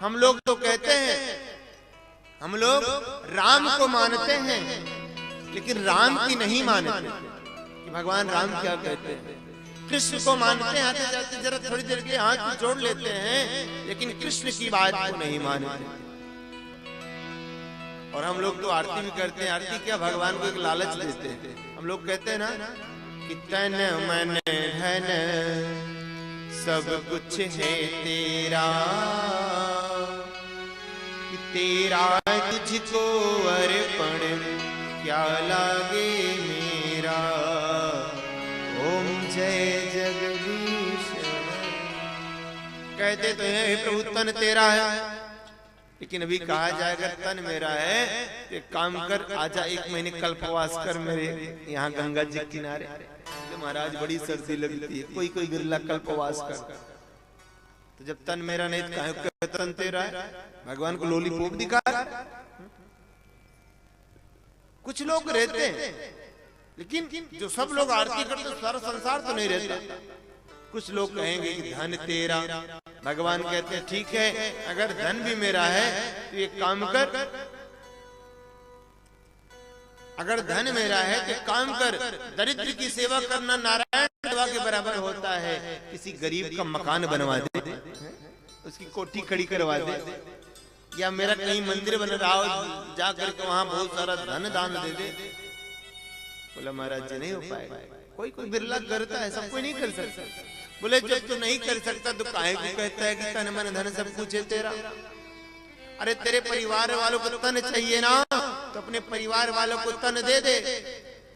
हम लोग तो कहते हैं, हम लोग राम को मानते हैं लेकिन राम की नहीं मानते कि भगवान राम क्या कहते हैं। कृष्ण को मानते हैं, आते जाते जरा थोड़ी देर के हाथ जोड़ लेते हैं, लेकिन कृष्ण की बात को नहीं मानते। और हम लोग तो आरती भी करते हैं, आरती क्या भगवान को एक लालच देते हैं। हम लोग कहते हैं ना कि तन मन धन सब कुछ है तेरा, कि तेरा तुझको अर्पण क्या लागे मेरा। ओम जय जगदीश। कहते तो हैं प्रभु तन तेरा है, लेकिन अभी कहा जाएगा तन मेरा है तो एक काम कर, आजा 1 महीने कल्पवास कर मेरे यहाँ गंगा जी किनारे। तो महाराज बड़ी सर्दी लगती है, कोई कोई बिरला कल्पवास कर। तो जब तन मेरा नहीं तो काहे तन तेरा है? भगवान को लॉलीपॉप दिखा। कुछ लोग रहते हैं, लेकिन जो सब लोग आरती करते सारा संसार तो नहीं रहता। कुछ लोग कहेंगे कि धन तेरा, भगवान कहते हैं ठीक है, अगर धन भी मेरा है तो एक काम कर, अगर धन मेरा है तो काम कर, दरिद्र की सेवा करना नारायण सेवा के बराबर होता है। किसी गरीब का मकान बनवा दे, उसकी कोठी खड़ी करवा दे, या मेरा कहीं मंदिर बन रहा हो जा करके वहां बहुत सारा धन दान दे दे। बोला महाराज जी नहीं हो पाएगा, कोई कोई बिरला करता है, सब कोई नहीं कर सकता। बोले जब तू नहीं कर सकता तो काहे को कहता है कि तन मन धन सब कुछ है तेरा। अरे तेरे परिवार वालों को तन चाहिए ना, तो अपने परिवार वालों को तन दे दे।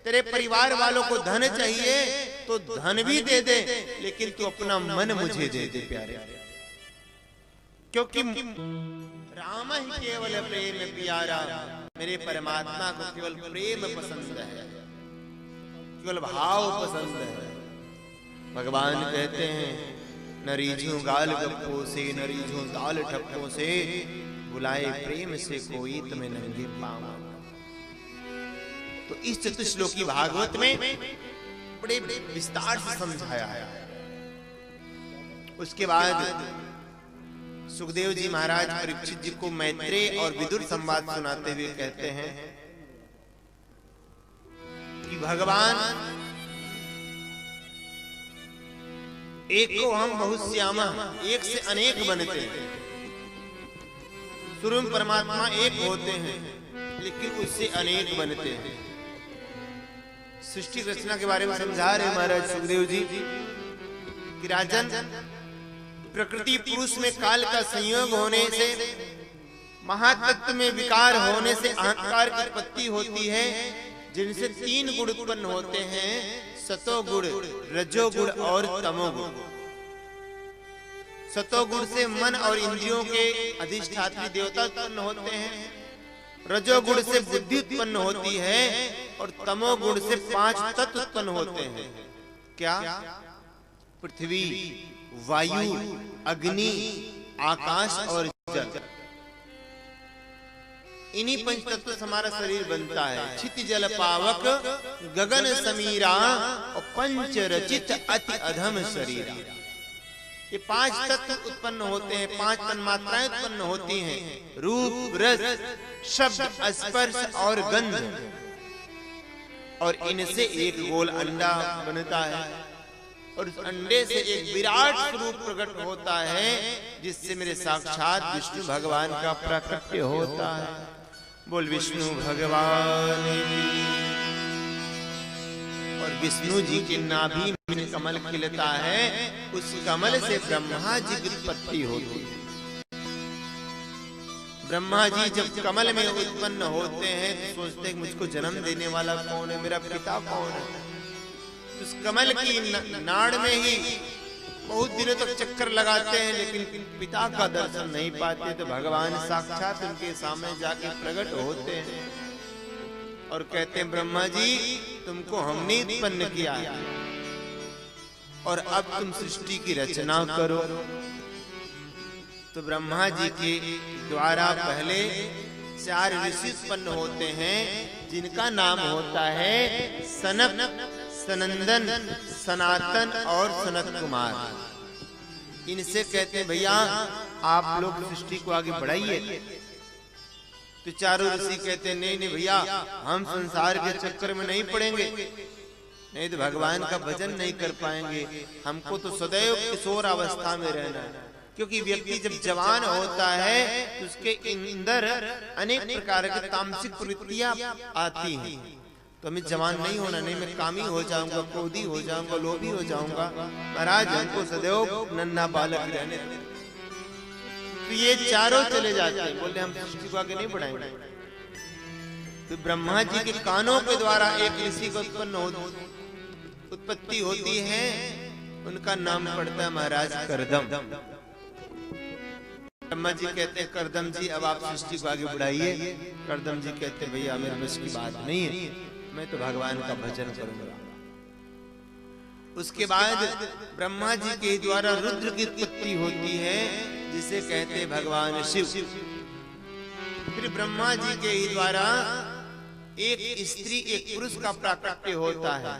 तेरे परिवार वालों को धन चाहिए तो धन भी दे दे, लेकिन तू अपना मन मुझे दे दे प्यारे, क्योंकि राम ही केवल प्रेम प्यारा। मेरे परमात्मा को केवल प्रेम पसंद है, केवल भाव पसंद है। भगवान कहते हैं न रीझूं गाल गप्पों से, न रीझूं दाल ठप्पों से, बुलाए प्रेम से कोई तुम्हें नंगे पाँव। तो इस चतुश्लोकी भागवत में बड़े विस्तार से समझाया है। उसके बाद सुखदेव जी महाराज परीक्षित जी को मैत्रेय और विदुर संवाद सुनाते हुए कहते हैं कि भगवान एक को हम बहुश्यामा, एक से अनेक बनते हैं। शुरू में परमात्मा एक होते हैं, लेकिन उससे अनेक बनते हैं। सृष्टि रचना के बारे में समझा रहे महाराज सुखदेव जी कि राजन, प्रकृति पुरुष में काल का संयोग होने से, महातत्व में विकार होने से अहंकार की उत्पत्ति होती है, जिनसे 3 गुण उत्पन्न होते हैं, सतोगुण, रजोगुण और तमोगुण। सतोगुण से मन और इंद्रियों के अधिष्ठात्री देवता उत्पन्न होते हैं, रजोगुण से बुद्धि उत्पन्न होती है, और तमोगुण से 5 तत्व उत्पन्न होते हैं। क्या? पृथ्वी, वायु, अग्नि, आकाश और जल। इन्हीं 5 तत्व से हमारा शरीर बनता है। क्षिति जल पावक गगन समीरा और पंच रचित अति अधम शरीर। ये 5 तत्व उत्पन्न होते हैं, 5 तन्मात्राएं उत्पन्न होती हैं, रूप, रस, शब्द, स्पर्श और गंध। और इनसे एक गोल अंडा बनता है, और उस अंडे से एक विराट स्वरूप प्रकट होता है, जिससे मेरे साक्षात विष्णु भगवान का प्राकट्य होता है। बोल विष्णु भगवान की। और विष्णु जी की नाभि में कमल खिलता है, उस कमल से ब्रह्मा जी की उत्पत्ति होती है। ब्रह्मा जी जब कमल में उत्पन्न होते हैं तो सोचते हैं मुझको जन्म देने वाला कौन है, मेरा पिता कौन है। उस कमल की नाड़ में ही बहुत दिनों तक चक्कर लगाते हैं, लेकिन पिता का दर्शन नहीं पाते। तो भगवान साक्षात उनके सामने जाके प्रकट होते हैं और कहते हैं ब्रह्मा जी, तुमको हमने उत्पन्न किया है और अब तुम सृष्टि की रचना करो। तो ब्रह्मा जी के द्वारा पहले 4 ऋषि उत्पन्न होते हैं, जिनका नाम होता है सनक, सनंदन, सनातन और सनत कुमार। इनसे कहते हैं भैया आप लोग सृष्टि को आगे बढ़ाइए। तो चारों ऋषि कहते हैं नहीं नहीं भैया, हम संसार के चक्कर में नहीं पड़ेंगे, नहीं तो भगवान का भजन नहीं कर पाएंगे। हमको तो सदैव किशोर अवस्था में रहना है, क्योंकि व्यक्ति जब जवान होता है तो उसके अंदर अनेक प्रकार की तामसिक प्रवृत्तियां आती हैं। तो हमें जवान नहीं होना, नहीं मैं कामी हो जाऊंगा, क्रोधी हो जाऊंगा, लोभी हो जाऊंगा। महाराज हमको सदैव नन्हा बालक रहने। तो ये चारों चले जाते हैं, बोले हम सृष्टि को आगे नहीं बढ़ाएंगे। तो ब्रह्मा जी के कानों के द्वारा एक ऋषि को उत्पत्ति होती है, उनका नाम पड़ता है महाराज करदम। ब्रह्मा जी कहते हैं करदम जी अब आप सृष्टि को आगे बढ़ाइए। करदम जी कहते हैं भैया मेरे बस की बात नहीं है, मैं तो भगवान का भजन करूंगा। उसके बाद ब्रह्मा जी के द्वारा रुद्र की उत्पत्ति होती है, जिसे कहते हैं भगवान शिव। फिर ब्रह्मा जी के ही द्वारा एक स्त्री एक पुरुष का प्राकट्य होता है,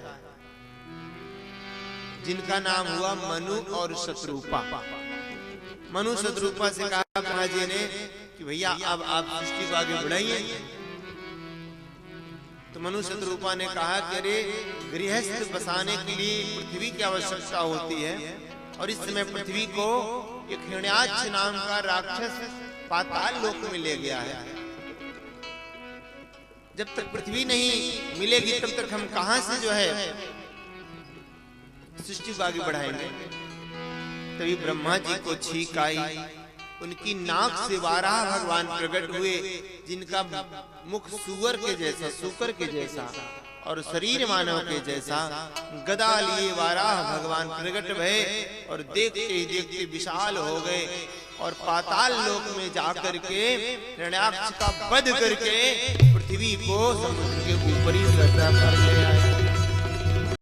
जिनका नाम हुआ मनु और शत्रुपा। मनु शत्रुपा से कहा ब्रह्मा जी ने कि भैया अब आप सृष्टि को आगे बढ़ाइए। तो मनु शत्रुपा ने कहा कि अरे गृहस्थ बसाने के लिए पृथ्वी की आवश्यकता होती है, और इस समय पृथ्वी को एक हिरण्याक्ष नाम का राक्षस पाताल लोक में ले गया है। जब तक पृथ्वी नहीं मिलेगी तब तक हम कहां से जो है सृष्टि को आगे बढ़ाएंगे। तभी ब्रह्मा जी को छींक आई, उनकी नाक से वाराह भगवान प्रकट हुए, जिनका मुख सुअर के जैसा, सूकर के जैसा और शरीर मानव के जैसा। गदा लिए वाराह भगवान प्रकट भये और देखते ही देखते विशाल हो गए, और पाताल लोक में जाकर के हिरण्याक्ष का वध करके पृथ्वी को समुद्र के ऊपरी सतह पर ले आए।